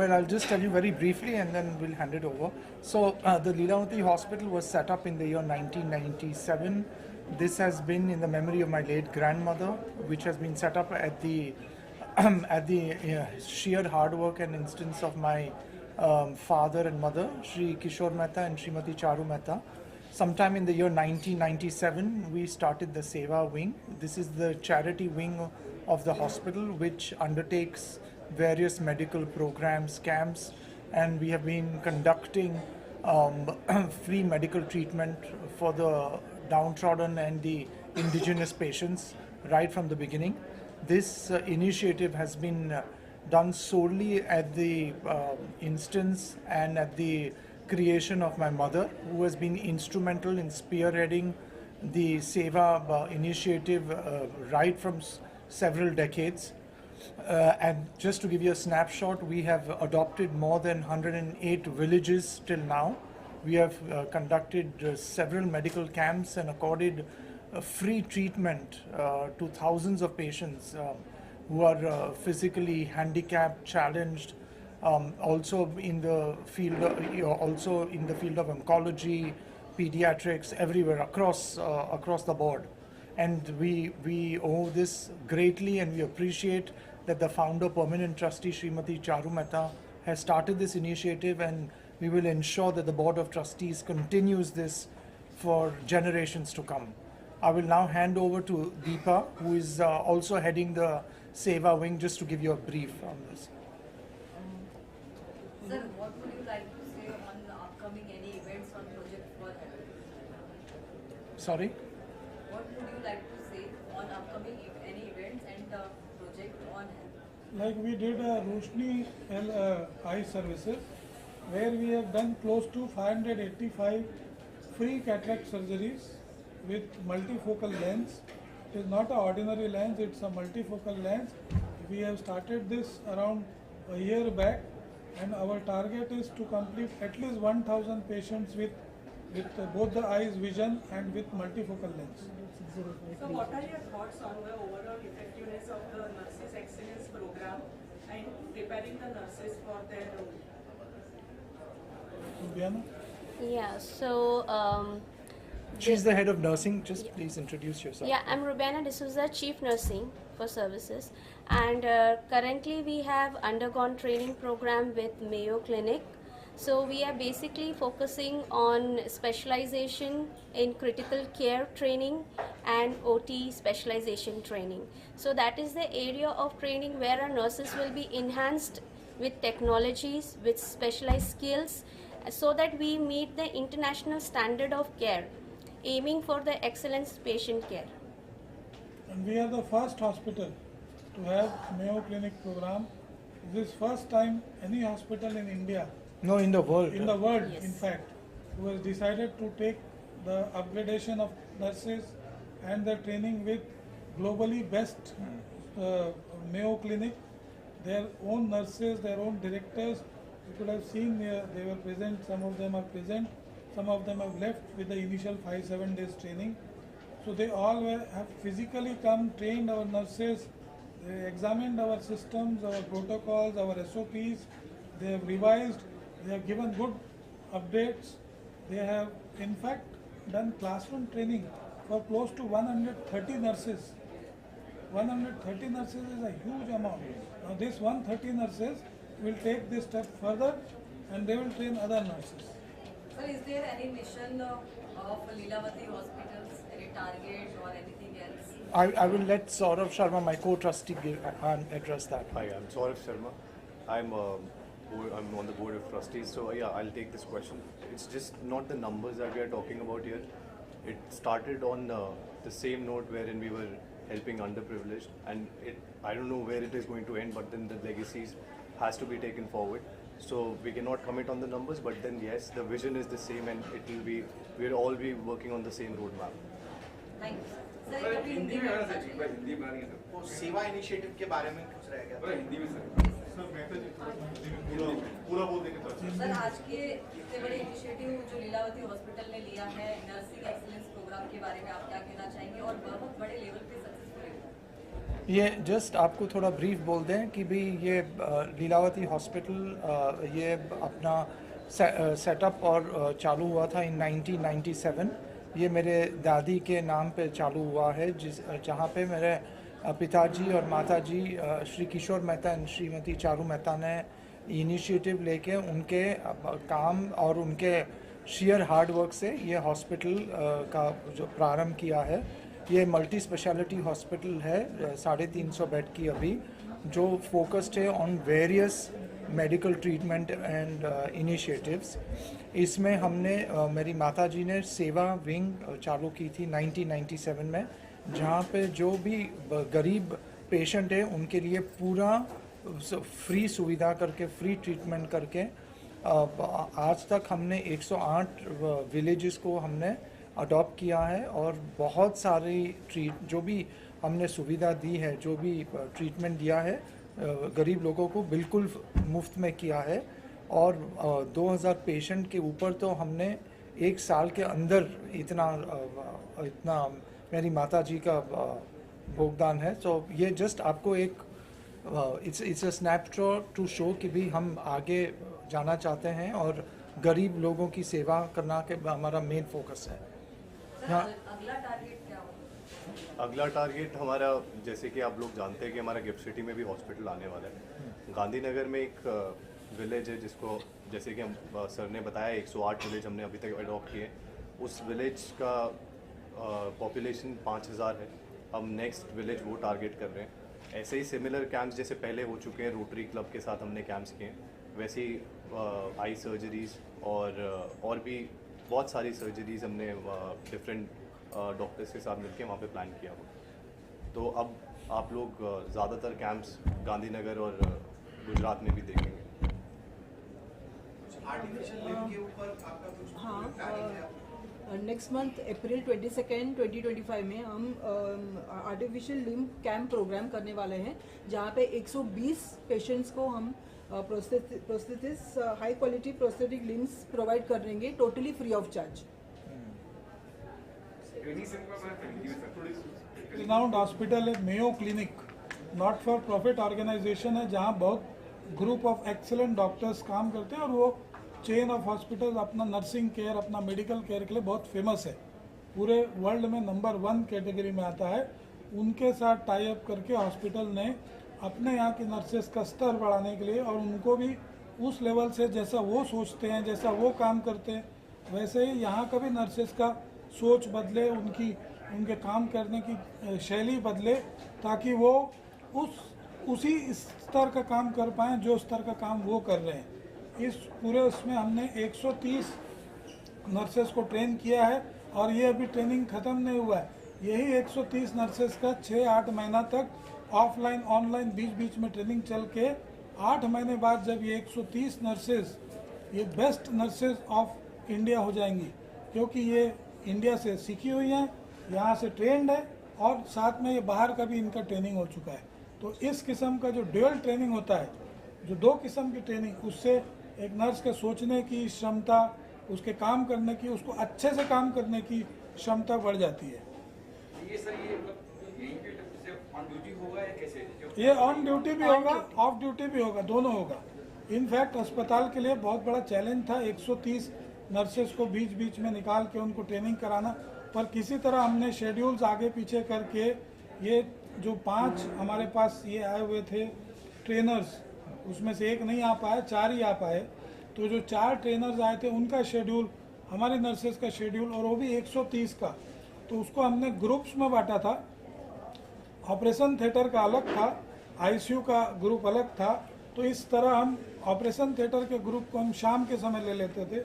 Well, I'll just tell you very briefly and then we'll hand it over. So, the Leelavati Hospital was set up in the year 1997. This has been in the memory of my late grandmother, which has been set up at the sheer hard work and instance of my father and mother, Shri Kishore Mehta and Srimati Charu Mehta. Sometime in the year 1997, we started the Seva wing. This is the charity wing of the hospital, which undertakes various medical programs, camps, and we have been conducting free medical treatment for the downtrodden and the indigenous patients right from the beginning. This initiative has been done solely at the instance and at the creation of my mother, who has been instrumental in spearheading the Seva initiative right from several decades. And just to give you a snapshot, we have adopted more than 108 villages till now. We have conducted several medical camps and accorded free treatment to thousands of patients who are physically handicapped, challenged, also in the field of oncology, pediatrics, everywhere across the board. And we owe this greatly, and we appreciate that the founder, permanent trustee Srimati Charu Mehta, has started this initiative, and we will ensure that the board of trustees continues this for generations to come. I will now hand over to Deepa, who is also heading the Seva wing, just to give you a brief on this. Sir, what would you like to say on the upcoming any events on Project for Health? Sorry? What would you like to say on upcoming any events and Project on Health? Like we did Roshni eye services, where we have done close to 585 free cataract surgeries with multifocal lens. It is not an ordinary lens, it's a multifocal lens. We have started this around a year back, and our target is to complete at least 1,000 patients with both the eyes vision and with multifocal lens. So what are your thoughts on the overall effectiveness of the Nurses Excellence Program and preparing the nurses for their role? Diana? Yeah, so She's the head of nursing. Just please introduce yourself. yeah, I'm Rubiana D'Souza, Chief Nursing for Services, and currently we have undergone training program with Mayo Clinic. So we are basically focusing on specialization in critical care training and OT specialization training. So that is the area of training where our nurses will be enhanced with technologies, with specialized skills, so that we meet the international standard of care, aiming for the excellence patient care. And we are the first hospital to have Mayo Clinic program. This is first time any hospital in India, No, in the world. in the world Yes. in fact, who has decided to take the upgradation of nurses and the training with globally best Mayo Clinic, their own nurses, their own directors. You could have seen they were present, some of them are present, some of them have left with the initial 5-7 days training. So they all have physically come, trained our nurses, they examined our systems, our protocols, our SOPs, they have revised, they have given good updates. They have in fact done classroom training for close to 130 nurses. 130 nurses is a huge amount. Now this 130 nurses will take this step further and they will train other nurses. Sir, is there any mission of Leelavati hospitals, any target or anything else? I will let Saurav Sharma, my co-trustee, address that. Hi, I'm Saurav Sharma. I'm on the board of trustees, so yeah, I'll take this question. It's just not the numbers that we are talking about here. It started on the same note wherein we were helping underprivileged, and I don't know where it is going to end, but then the legacies has to be taken forward. So we cannot commit on the numbers, but then yes, the vision is the same, and we'll all be working on the same roadmap. Thank you. Sir कभी हिंदी में आना चाहिए, बस हिंदी में नहीं तो सेवा initiative के बारे में कुछ रह गया हिंदी में सर पूरा बोल देंगे तो सर आज के इतने बड़े इनिशिएटिव जो लीलावती हॉस्पिटल ने लिया है नर्सिंग एक्सीलेंस प्रोग्राम के बारे में आप क्या कहना चाहेंगे और बहुत बड़े लेवल पे सक्सेसफुल है ये जस्ट आपको थोड़ा ब्रीफ बोल दें कि भी ये लीलावती हॉस्पिटल ये अपना सेटअप और चालू हुआ था इन 1997। ये मेरे दादी के नाम पे चालू हुआ है, जहाँ पे मेरे पिताजी और माताजी श्री किशोर मेहता और श्रीमती चारू मेहता ने इनिशिएटिव लेके उनके काम और उनके शेयर हार्ड वर्क से ये हॉस्पिटल का जो प्रारंभ किया है। ये मल्टी स्पेशलिटी हॉस्पिटल है, 350 बेड की अभी, जो फोकस्ड है on various medical treatment and initiatives. इसमें हमने मेरी माताजी ने सेवा विंग चालू की थी 1997 में, जहाँ पे जो भी गरीब पेशेंट है उनके लिए पूरा फ्री सुविधा करके, फ्री ट्रीटमेंट करके आज तक हमने 108 विलेजेस को हमने अडॉप्ट किया है और बहुत सारी जो भी हमने सुविधा दी है, जो भी ट्रीटमेंट दिया है गरीब लोगों को बिल्कुल मुफ्त में किया है। और 2000 पेशेंट के ऊपर तो हमने एक साल के अंदर इतना मेरी माताजी का योगदान है। तो ये जस्ट आपको एक it's a snapshot to show कि भी हम आगे जाना चाहते हैं और गरीब लोगों की सेवा करना के हमारा मेन फोकस है। सर, अगला टारगेट क्या होगा? अगला टारगेट हमारा, जैसे कि आप लोग जानते हैं कि हमारा गिफ्ट सिटी में भी हॉस्पिटल आने वाला है। गांधीनगर में एक विलेज है जिसको, जैसे कि हम सर ने बताया, 108 विलेज हमने अभी तक अडॉप्ट किए। उस विलेज का पॉपुलेशन 5000 है। हम नेक्स्ट विलेज वो टारगेट कर रहे हैं। ऐसे ही सिमिलर कैंप्स जैसे पहले हो चुके हैं, रोटरी क्लब के साथ हमने कैंप्स किए, वैसे ही आई सर्जरीज़ और भी बहुत सारी सर्जरीज़ हमने डिफरेंट डॉक्टर्स के साथ मिलकर वहाँ पे प्लान किया हुआ। तो अब आप लोग ज़्यादातर कैंप्स गांधीनगर और गुजरात में भी देखेंगे। आर्टिफिशियल लिम्ब के ऊपर आपका कुछ प्लानिंग है? नेक्स्ट मंथ अप्रैल 22 2025 में हम आर्टिफिशियल लिम्ब कैंप प्रोग्राम करने वाले हैं, जहाँ पे 120 पेशेंट्स को हम prosthetics high quality prosthetic limbs provide कर देंगे, totally free of charge. Renowned hospital है Mayo Clinic, not for profit organisation है, जहाँ बहुत ग्रुप ऑफ एक्सेलेंट डॉक्टर्स काम करते हैं और वो चेन ऑफ हॉस्पिटल अपना नर्सिंग केयर, अपना मेडिकल केयर के लिए बहुत फेमस है, पूरे वर्ल्ड में नंबर 1 कैटेगरी में आता है। उनके साथ टाई अप करके हॉस्पिटल ने अपने यहाँ की नर्सेस का स्तर बढ़ाने के लिए और उनको भी उस लेवल से जैसा वो सोचते हैं, जैसा वो काम करते हैं, वैसे ही यहाँ का भी नर्सेस का सोच बदले, उनके काम करने की शैली बदले, ताकि वो उसी स्तर का काम कर पाएँ जो स्तर का काम वो कर रहे हैं। इस पूरे उसमें हमने 130 नर्सेस को ट्रेन किया है और ये अभी ट्रेनिंग ख़त्म नहीं हुआ है। यही 130 नर्सेस का 6-8 महीना तक ऑफलाइन ऑनलाइन बीच में ट्रेनिंग चल के 8 महीने बाद जब ये 130 नर्सेस ये बेस्ट नर्सेस ऑफ इंडिया हो जाएंगी, क्योंकि ये इंडिया से सीखी हुई हैं, यहाँ से ट्रेंड है और साथ में ये बाहर का भी इनका ट्रेनिंग हो चुका है। तो इस किस्म का जो ड्यूअल ट्रेनिंग होता है, जो 2 किस्म की ट्रेनिंग, उससे एक नर्स के सोचने की क्षमता, उसके काम करने की, उसको अच्छे से काम करने की क्षमता बढ़ जाती है। ये सर ये ऑन ड्यूटी होगा या कैसे? ये ऑन ड्यूटी भी होगा, ऑफ ड्यूटी भी होगा, दोनों होगा। इनफैक्ट अस्पताल के लिए बहुत बड़ा चैलेंज था 130 नर्सेस को बीच में निकाल के उनको ट्रेनिंग कराना, पर किसी तरह हमने शेड्यूल्स आगे पीछे करके ये जो 5 हमारे पास ये आए हुए थे ट्रेनर्स, उसमें से एक नहीं आ पाया, 4 ही आ पाए। तो जो 4 ट्रेनर्स आए थे उनका शेड्यूल, हमारी नर्सेस का शेड्यूल, और वो भी 130 का, तो उसको हमने ग्रुप्स में बांटा था। ऑपरेशन थिएटर का अलग था, आईसीयू का ग्रुप अलग था। तो इस तरह हम ऑपरेशन थिएटर के ग्रुप को हम शाम के समय ले लेते थे,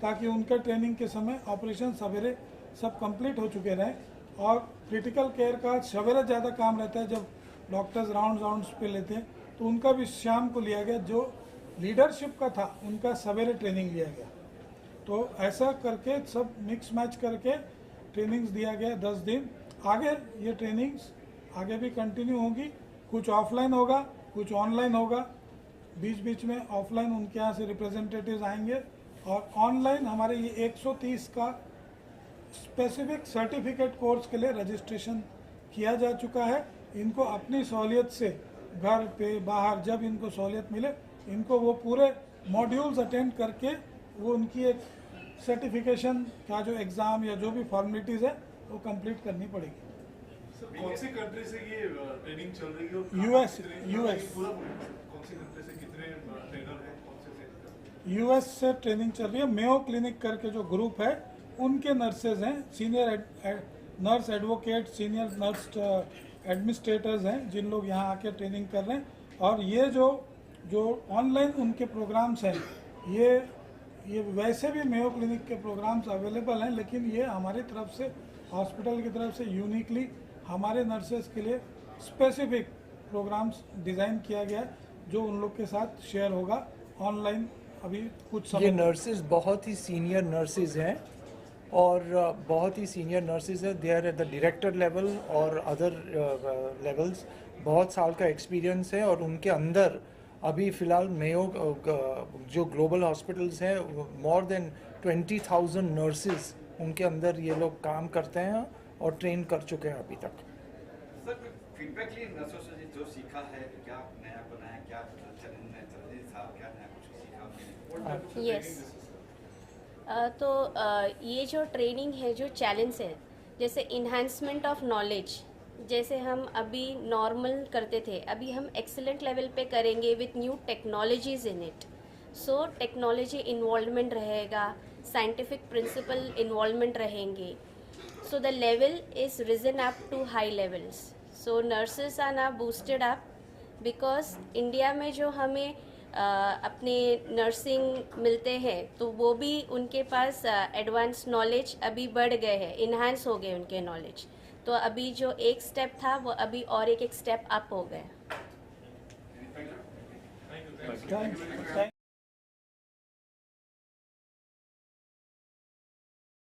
ताकि उनका ट्रेनिंग के समय ऑपरेशन सवेरे सब कंप्लीट हो चुके रहें। और क्रिटिकल केयर का सवेरे ज़्यादा काम रहता है, जब डॉक्टर्स राउंड्स पे लेते हैं, तो उनका भी शाम को लिया गया। जो लीडरशिप का था उनका सवेरे ट्रेनिंग लिया गया। तो ऐसा करके सब मिक्स मैच करके ट्रेनिंग्स दिया गया 10 दिन। आगे ये ट्रेनिंग्स आगे भी कंटिन्यू होगी, कुछ ऑफलाइन होगा, कुछ ऑनलाइन होगा। बीच में ऑफलाइन उनके यहाँ से रिप्रेजेंटेटिव्स आएंगे, और ऑनलाइन हमारे ये 130 का स्पेसिफिक सर्टिफिकेट कोर्स के लिए रजिस्ट्रेशन किया जा चुका है। इनको अपनी सहूलियत से घर पे बाहर जब इनको सहूलियत मिले इनको वो पूरे मॉड्यूल्स अटेंड करके वो उनकी एक सर्टिफिकेशन का जो एग्ज़ाम या जो भी फॉर्मेलिटीज़ है वो कंप्लीट करनी पड़ेगी। सर कौन सी कंट्री से ये ट्रेनिंग चल रही है और US पूरा कौन सी कंट्री से कितने ट्रेनर हैं कौन से से US से ट्रेनिंग चल रही है। मेयो क्लिनिक करके जो ग्रुप है उनके नर्सेज हैं, senior nurse advocate, senior nurse administrators हैं जिन लोग यहाँ आके ट्रेनिंग कर रहे हैं। और ये जो ऑनलाइन उनके प्रोग्राम्स हैं ये वैसे भी मेयो क्लिनिक के प्रोग्राम्स अवेलेबल हैं, लेकिन ये हमारी तरफ से हॉस्पिटल की तरफ से यूनिकली हमारे नर्सेज के लिए स्पेसिफिक प्रोग्राम्स डिज़ाइन किया गया है जो उन लोग के साथ शेयर होगा ऑनलाइन अभी कुछ समय। ये नर्सेज बहुत ही सीनियर नर्सेज हैं और बहुत ही सीनियर नर्सेज है। They are at the director level और अदर लेवल्स। बहुत साल का एक्सपीरियंस है और उनके अंदर अभी फ़िलहाल मेयो जो ग्लोबल हॉस्पिटल्स हैं मोर देन 20,000 नर्सेज उनके अंदर ये लोग काम करते हैं और ट्रेन कर चुके हैं अभी तक। सर फीडबैक लिए नर्सों से जो सीखा है क्या नया बनाया, क्या चैलेंज था, क्या नया कुछ सीखा? यस तो ये जो ट्रेनिंग है, जो चैलेंज है, जैसे इन्हांसमेंट ऑफ नॉलेज, जैसे हम अभी नॉर्मल करते थे, अभी हम एक्सीलेंट लेवल पे करेंगे with new technologies in it. So technology involvement रहेगा, साइंटिफिक प्रिंसिपल इन्वॉल्वमेंट रहेंगे। So the level is risen up to high levels. So nurses are now boosted up because India में जो हमें अपने नर्सिंग मिलते हैं तो वो भी उनके पास एडवांस नॉलेज अभी बढ़ गए हैं, इन्हांस हो गए उनके नॉलेज। तो अभी जो एक स्टेप था वो अभी और एक स्टेप अप हो गए। Thank you.